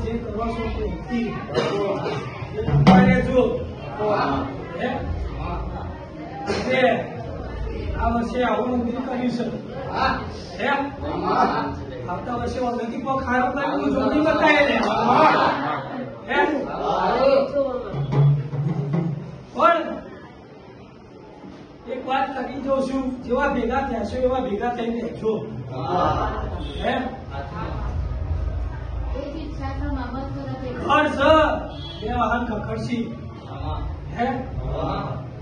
જે કરવા છો આ વર્ષે આવું મંદિર કર્યું છે આવતા વર્ષે નદી પર ખારો કરી જોડી બતાવે પણ એક વાત કરી જઉં છું, જેવા ભેગા થયા છો એવા ભેગા થઈને રહેજો. ઘર છે બે વાહન ખખડશી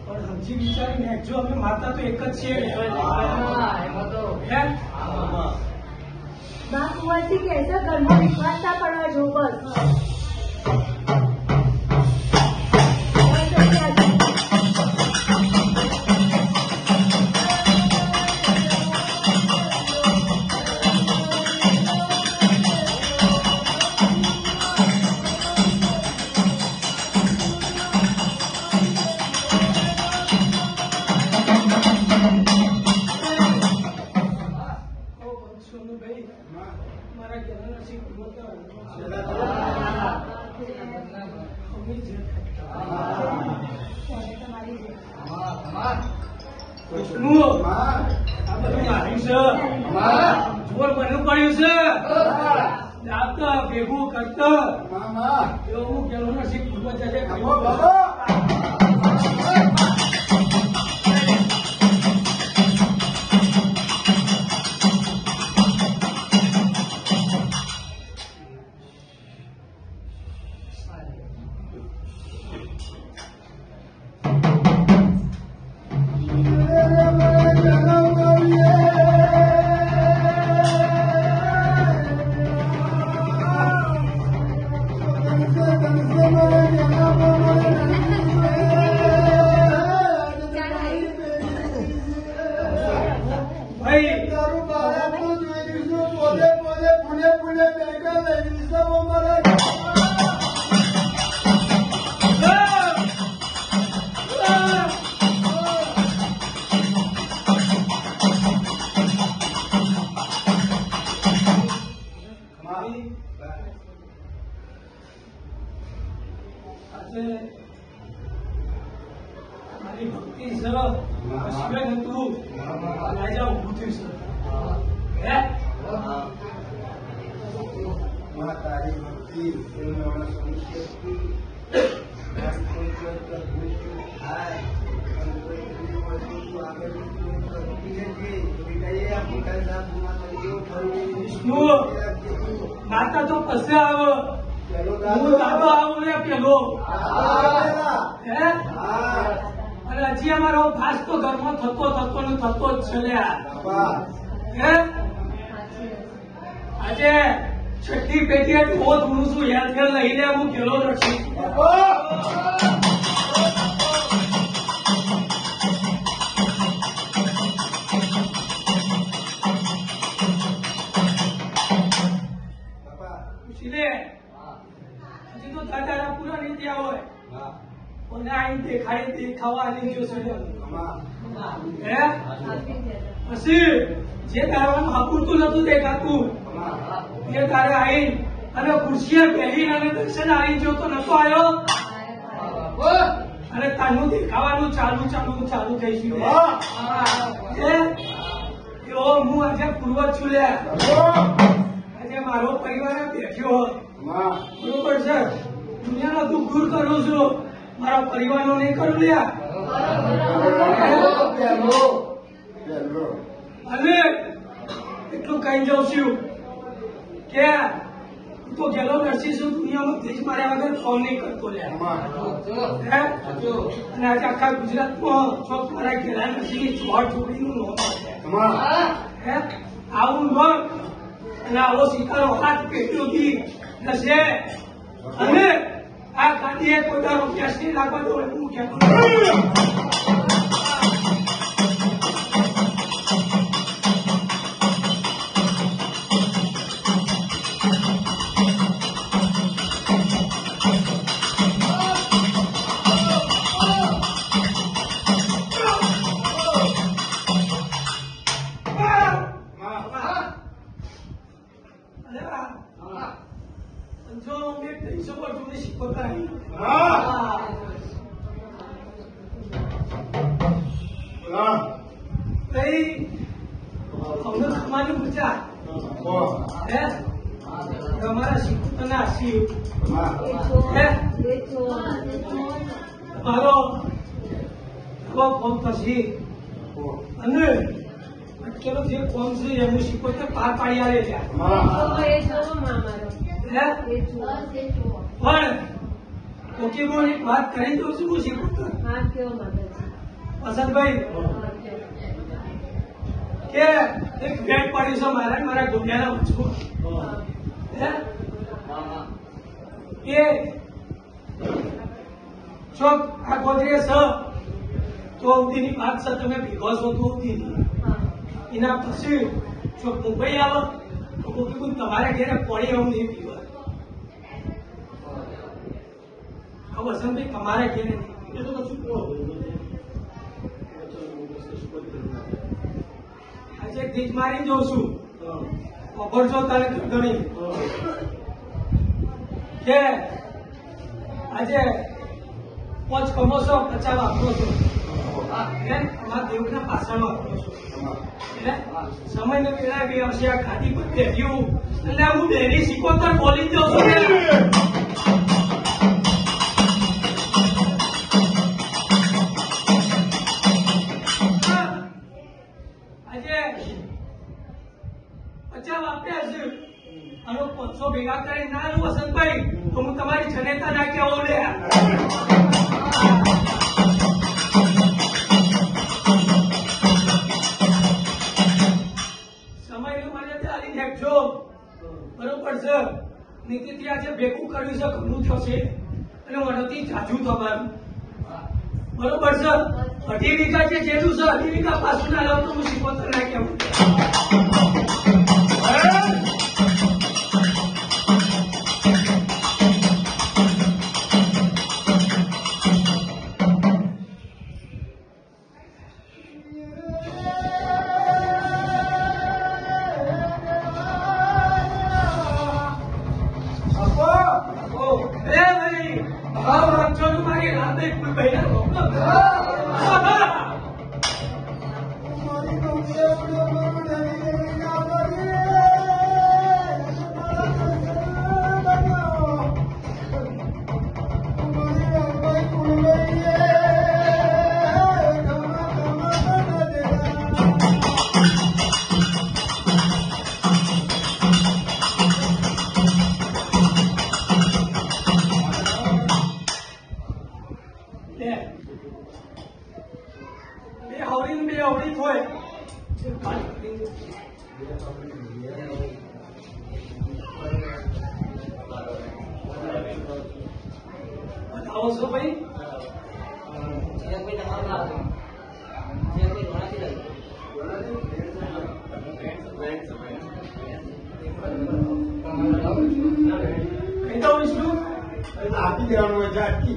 પણ સમજી વિચારી નાખજો. અમે માતા તો એક જ છીએ. કુંવરજી કહેશે ઘરમાં વિશ્વાસ ના પડવા જો બસ. ભેગું કરતા એવું કેવું નથી. મારી ભક્તિ સર શિવે હતું રાજા ઉભું થયું છે. તારી ભક્તિ વિષ્ણુ માતા તો પછી આવે હું દાદો આવું ને પેલો અને હજી અમારો ભાસ તો ઘરમાં થતો ને થતો જ છે. આજે છઠ્ઠી પેઢી બહુ થોડું છું યાદ લઈને હું ગયેલો નથી. હજી તો દાદા પૂરા નહીં થયા હોય અને અહીં દેખાવાની જો પછી જે તારવાનું હપુરતું નતું દેખાતું એ તારે આઈ અને ખુરશીએ પહેરીને અને દર્શન આવી ગયો તો નતો આવ્યો અને તાનું દેખાવાનું ચાલુ થઈ ગયું. હું આજે પૂર્વજ છું લ્યા. આજે મારો પરિવાર બેઠ્યો બરોબર છે. દુનિયાનો દુઃખ દૂર કરું છું, મારા પરિવારનો નહીં કરું લ્યા. અને એટલું કહી જાઉં છું કે તું તો ગેલો નરસી છું દુનિયામાં દેશ માર્યા વગર ફોન નહીં કરતો લ્યા. અને આજે આખા ગુજરાતમાં ચોક મારા ઘેરા નરસી ચોર જોડીનું નોમ છે. આવું નોમ અને આવો શિકારો હાથ પેટીઓથી નશે અને આ ગાંધીએ કોઈ રૂપિયા નહીં લાગવા દો હું કહેતો. બેટા જો મેં 300 પર જોડે શીખવતા આવી કઈ અમને ખમાની મજા હે તમારા શીખવતાના આશીર્વ હે મારો ફોન પછી અને અત્યારે જે કોમ છે એનું શીખવતા પાર પાડી આવે છે પણ ઓકે બોલ એક વાત કરી દઉં છું હું શીખવતા વસંતભાઈ કે એક ભેટ પાડી છે મારા ગુંડિયાના વચમાં એ ચોક આ ગોદરે છે તો અવધીની વાત છે તમે ભેગો છો તો અવધીની એના પછી ચોક મુંબઈ આવે તો કોઈ તમારે ઘેરે પડી આવું નહીં પીવા વસંતભાઈ તમારે ઘેરે નહીં તો કશું કહો આજે ગીત મારી દઉં છું ખબર છો તારે ગણી કે આજે 5 કમો છો 50 વાપરો છો તમારા દેવના પાછળ વાપરો છો એટલે સમયને વેળા બી આવશે આ ખાદી પર પહેર્યું એટલે હું ડેરી શીખવતા બોલી દઉં છું અને 500 ભેગા કરી ના વસંતભાઈ તો હું તમારી જનેતા ના કેવો લે સમય મને ચાલી નાખજો બરોબર છે નીતિથી આજે ભેગું કર્યું છે ઘણું થશે અને મનથી જાજુ થવાનું બરોબર છે 2.5 વીઘા જે જેટલું છે 2.5 વીઘા પાછું ના લાવ તો હું શીખવતો ના કેવું બતાવો છો ભાઈ આપી દેવાનું હોય છે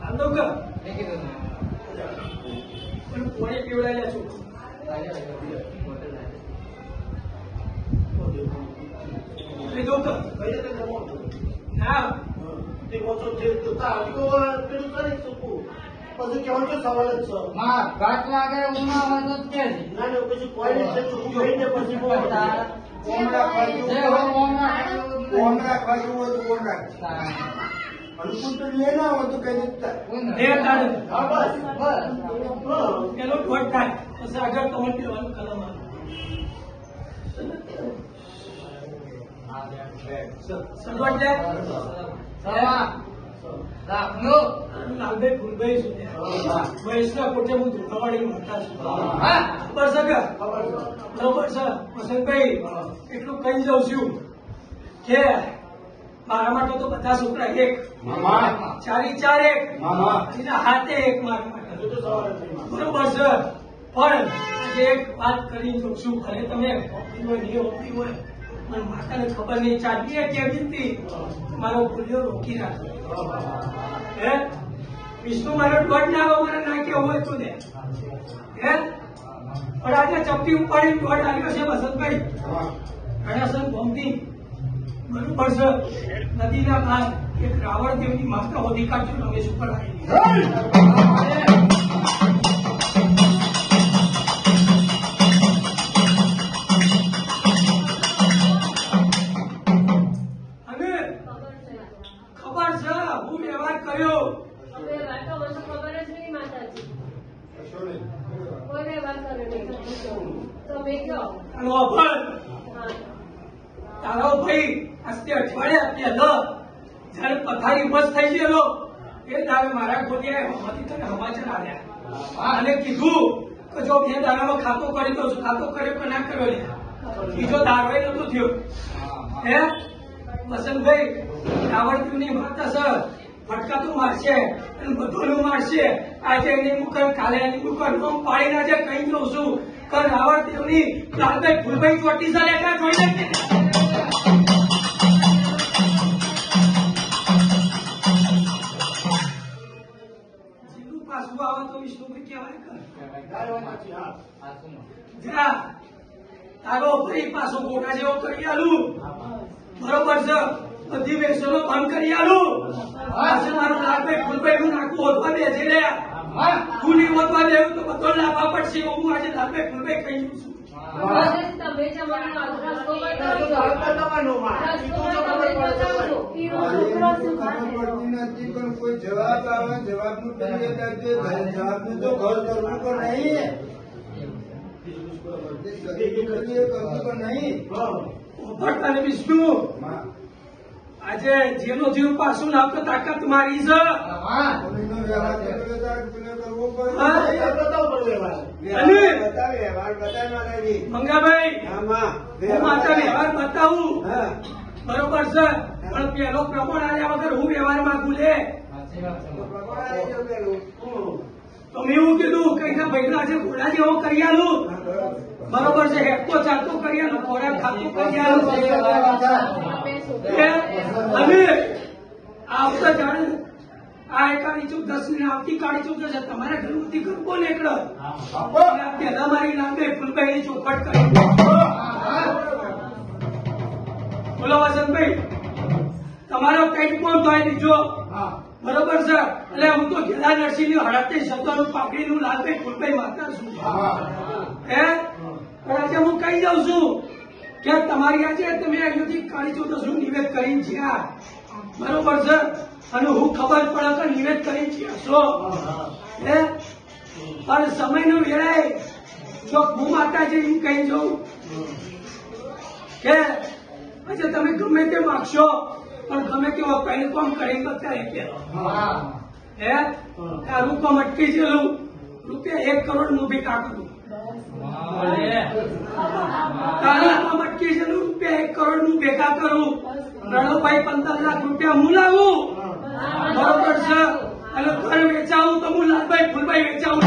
આંદો કર પણ કોને પીવડાયેલા છો ના પછી કેવું તો સવાલ જ છે ઘાટ લાગે ઉના હોય તો કે ના ના પછી કોઈ છે ચૂકી હોય ને પછી ઓમરા ખાયું હોય તો ઓમરા અનુકૂળ તો લે ના હોય તો કઈ દેતા હા બસ પેલો ઠોટ થાય પછી આગળ તમને પીવાનું કલમ સગવડ જાય લાલભાઈ ફૂલભાઈ વયસના પોતે હું ધોકાવાડી મળતા છું બરોબર છે વસંતભાઈ એટલું કહી જાઉં છું કે મારા માટે તો બધા છોકરા એક ચારી ચાર એક હાથે એક મારા માટે બરોબર છે પણ આજે એક વાત કરી દઉં છું ભલે તમે હોતી હોય નહીં હોતી હોય પણ માતાને ખબર નહીં ચાલી કેવી હતી મારો ભૂલ્યો રોકી રાખો હે વિષ્ણુ મારો દોઢ ના મારે ના કેવું હોય તો દે હે પણ આજે ચપટી ઉપાડી દોઢ આવ્યો છે વસંતભાઈ ગણેશન ભમતી પણ સર નદીના પાર એક રાવણ દેવની માતા હોદી કાઢજો રમેશ ઉપર આવી અને ખબર છે હું વ્યવહાર કર્યો હવે વાતો મને ખબર જ નહીં માતાજી કોઈ વ્યવહાર કરે નહીં તમે કયો અને અભણ હા તારો ભાઈ આજથી અઠવાડિયા પહેલા જયારે પથારી બસ થઈ ગયેલો એ દાવે મારા ખોડિયાએ હમણાંથી તને સમાચાર આવ્યા અને કીધું કે જો બે દાડામાં ખાતો કરી દઉં છું ખાતો કર્યો કે ના કર્યો લે બીજો દાડો નતો થયો હે વસંતભાઈ રાવણદેવની માતા સર ફટકા તો મારશે અને બધોનું મારશે આજે એની મુકર કાલે એની મુકર નોમ પાડી ના છે કઈ દઉં છું કે રાવણદેવની લાલભાઈ ફૂલભાઈ ચોટી સાલે ક્યાં જોઈ શકીએ પાછું આવે તો વિષ્ણુભાઈ કહેવાય જા તારો ભાઈ પાછો ગોટા જેવો કરી આલું બરોબર છે બધી વેસનો બંધ કરી આલું આજે મારું લાલભાઈ ફૂલભાઈ નું નાખું ઓધવા બેસી લે તું નહીં ઓધવા દેવું તો બધો લાભા પડશે હું આજે લાલભાઈ ફૂલભાઈ કહી દઉં છું તમે જવાનો રસ્તો બતાવજો કોઈ જવાબ આવે જવાબનું જવાબનું તો ઘર કરવું તો નહીં નહીં ભટ્ટ અને વિષ્ણુ આજે જેનો જીવ પાછું લાવતો તાકાત મારી છે મંગાભાઈ હું માતા વ્યવહાર બતાવું બરોબર છે પણ પેલો પ્રમાણ આવ્યા વગર હું વ્યવહાર માંગુ લે તો મેં એવું કીધું કઈ ના ભાઈ આજે ઘોડા જેવો કરી આલું બરોબર છે હેપતો ચાલતો કરી આલું ખોરાક ખાતો કરી આલું અને આવતા જાણે આ એકાની ચૂક 10 ને આવતી કાળી ચૂક છે તમારા ઘરમાંથી ગરબો નીકળે પેલા મારી નામે ફૂલભાઈ ની ચોખટ કરી બોલો વસંતભાઈ તમારો કઈ કોણ થાય દીજો બરોબર છે એટલે હું તો ગેલા નરસિંહ ની હડતે શબ્દોનું પાકડીનું લાલભાઈ ફૂલભાઈ માતા છું હે પણ આજે હું કહી જાઉં છું કે તમારી આજે તમે અહીંયાથી કાળી ચૌદશનું નિવેદ કરી જ્યાં બરોબર છે અને હું ખબર પડે કે નિવેદ કરી જ્યાં છો હે પણ સમયનો વેળાએ જો હું માતાજી એમ કહી જાઉં કે આજે તમે ગમે તે માગશો પણ ગમે તેવો પહેલું કામ કરી બતાવે કે હે આ રૂપમ અટકી ગયેલું રૂપિયા 1 કરોડ નું ભેગા કરું તારા અટકી ગયેલું રૂપિયા 1 કરોડ નું ભેગા કરું રણોભાઈ 15 લાખ રૂપિયા હું લાવું બરોબર છે અને ઘર વેચાવું તો હું લાલભાઈ ફૂલભાઈ વેચાવું